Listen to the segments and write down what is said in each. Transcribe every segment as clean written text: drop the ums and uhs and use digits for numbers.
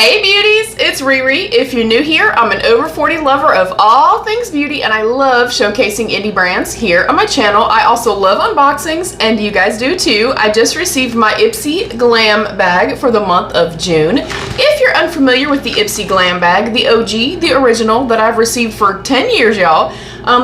Hey beauties, it's Riri. If you're new here, I'm an over 40 lover of all things beauty and I love showcasing indie brands here on my channel. I also love unboxings and you guys do too. I just received my Ipsy Glam bag for the month of June. If you're unfamiliar with the Ipsy Glam bag, the OG, the original that I've received for 10 years, y'all,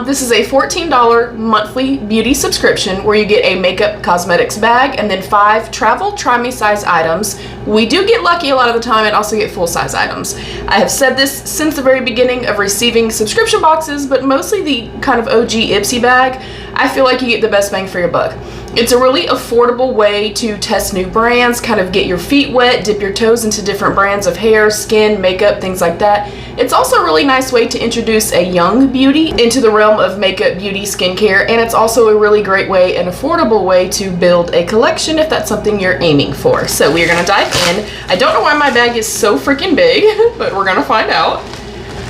this is a $14 monthly beauty subscription where you get a makeup cosmetics bag and then 5 travel try me size items. We do get lucky a lot of the time and also get full-size items. I have said this since the very beginning of receiving subscription boxes, but mostly the kind of OG Ipsy bag, I feel like you get the best bang for your buck. It's a really affordable way to test new brands, kind of get your feet wet, dip your toes into different brands of hair, skin, makeup, things like that. It's also a really nice way to introduce a young beauty into the realm of makeup, beauty, skincare, and it's also a really great way, an affordable way to build a collection if that's something you're aiming for. So we're gonna dive in. I don't know why my bag is so freaking big, but we're gonna find out.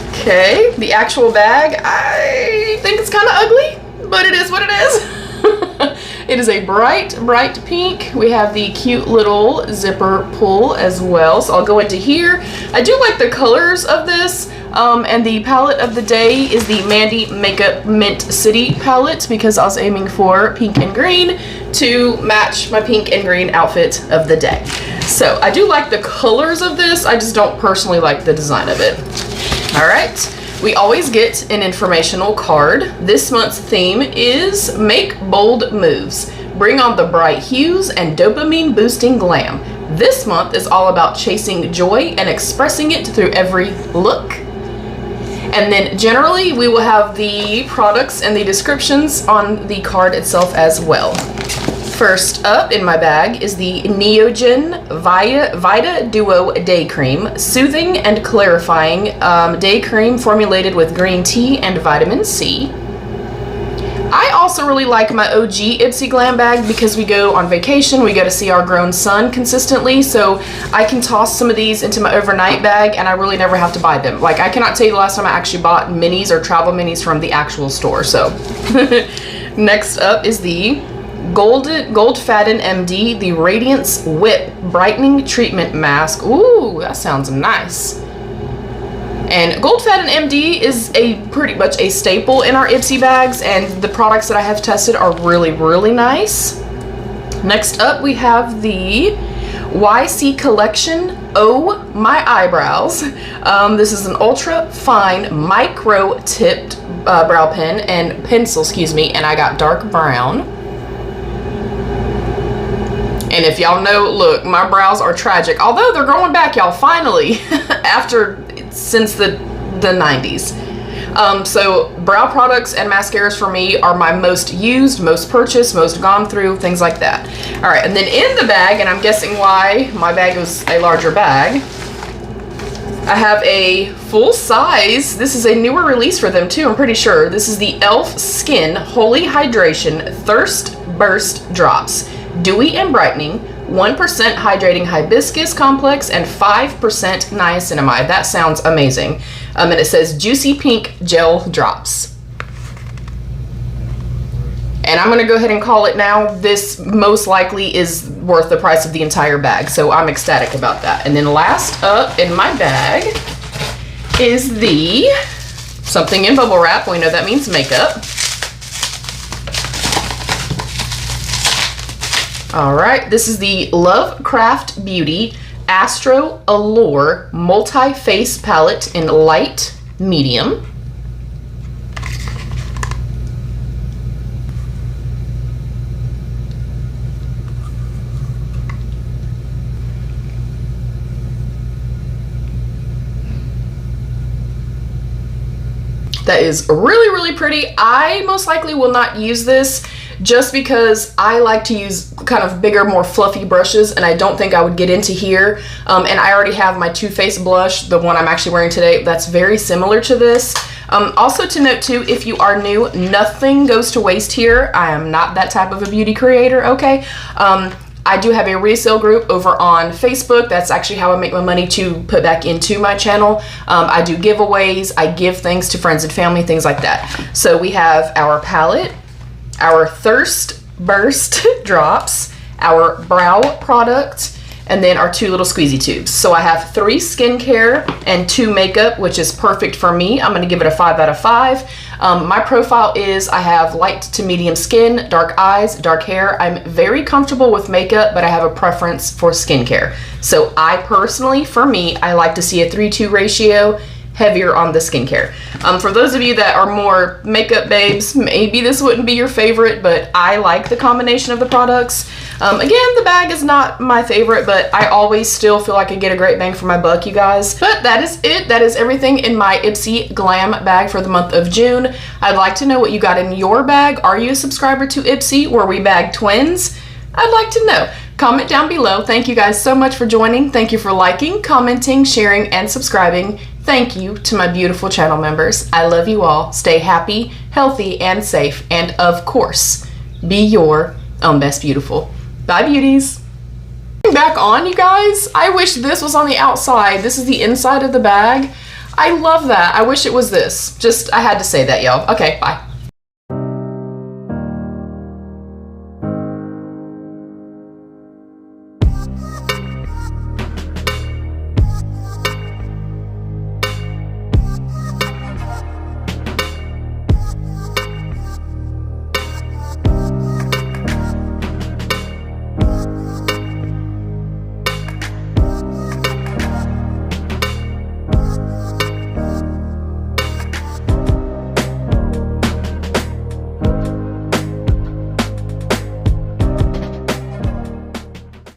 Okay, the actual bag, I think it's kind of ugly, but it is what it is. It is a bright pink. We have the cute little zipper pull as well. So I'll go into here. I do like the colors of this. And the palette of the day is the Mandy Makeup Mint City palette because I was aiming for pink and green to match my pink and green outfit of the day. So I do like the colors of this. I just don't personally like the design of it. All right. We always get an informational card. This month's theme is Make Bold Moves. Bring on the bright hues and dopamine boosting glam. This month is all about chasing joy and expressing it through every look. And then generally we will have the products and the descriptions on the card itself as well. First up in my bag is the Neogen Vita Duo Day Cream, soothing and clarifying day cream formulated with green tea and vitamin C. I also really like my OG Ipsy Glam bag because we go on vacation, we go to see our grown son consistently, so I can toss some of these into my overnight bag and I really never have to buy them. Like, I cannot tell you the last time I actually bought minis or travel minis from the actual store, so. Next up is the Goldfaden MD, the Radiance Whip Brightening Treatment Mask. Ooh, that sounds nice. And Goldfaden MD is pretty much a staple in our Ipsy bags, and the products that I have tested are really, really nice. Next up, we have the YC Collection Oh My Eyebrows. This is an ultra fine micro tipped brow pen and pencil, and I got dark brown. And if y'all know, look, my brows are tragic. Although they're growing back, y'all, finally, since the 90s. So brow products and mascaras for me are my most used, most purchased, most gone through, things like that. All right, and then in the bag, and I'm guessing why my bag was a larger bag, I have a full size, this is a newer release for them too, I'm pretty sure. This is the e.l.f. Skin Holy Hydration Thirst Burst Drops. Dewy and brightening, 1% hydrating hibiscus complex, and 5% niacinamide. That sounds amazing. And it says juicy pink gel drops. And I'm gonna go ahead and call it now. This most likely is worth the price of the entire bag, so I'm ecstatic about that. And then last up in my bag is the something in bubble wrap. We know that means makeup. All right, this is the Lovecraft Beauty Astro Allure Multi-Face Palette in light medium. That is really, really pretty. I most likely will not use this just because I like to use kind of bigger, more fluffy brushes, and I don't think I would get into here. And I already have my Too Faced blush, the one I'm actually wearing today, that's very similar to this. Also to note too, if you are new, nothing goes to waste here. I am not that type of a beauty creator, okay? I do have a resale group over on Facebook. That's actually how I make my money to put back into my channel. I do giveaways, I give things to friends and family, things like that. So we have our palette, our Thirst Burst drops, our brow product, and then our 2 little squeezy tubes. So I have 3 skincare and 2 makeup, which is perfect for me. I'm gonna give it a 5 out of 5. My profile is I have light to medium skin, dark eyes, dark hair. I'm very comfortable with makeup, but I have a preference for skincare. So I personally, for me, I like to see a 3-2 ratio, heavier on the skincare. For those of you that are more makeup babes, maybe this wouldn't be your favorite, but I like the combination of the products. Again, the bag is not my favorite, but I always still feel like I get a great bang for my buck, you guys. But that is it. That is everything in my Ipsy Glam bag for the month of June. I'd like to know what you got in your bag. Are you a subscriber to Ipsy, where we bag twins? I'd like to know. Comment down below. Thank you guys so much for joining. Thank you for liking, commenting, sharing, and subscribing. Thank you to my beautiful channel members. I love you all. Stay happy, healthy, and safe. And of course, be your own best beautiful. Bye, beauties. Back on, you guys. I wish this was on the outside. This is the inside of the bag. I love that. I wish it was this. Just, I had to say that, y'all. Okay, bye.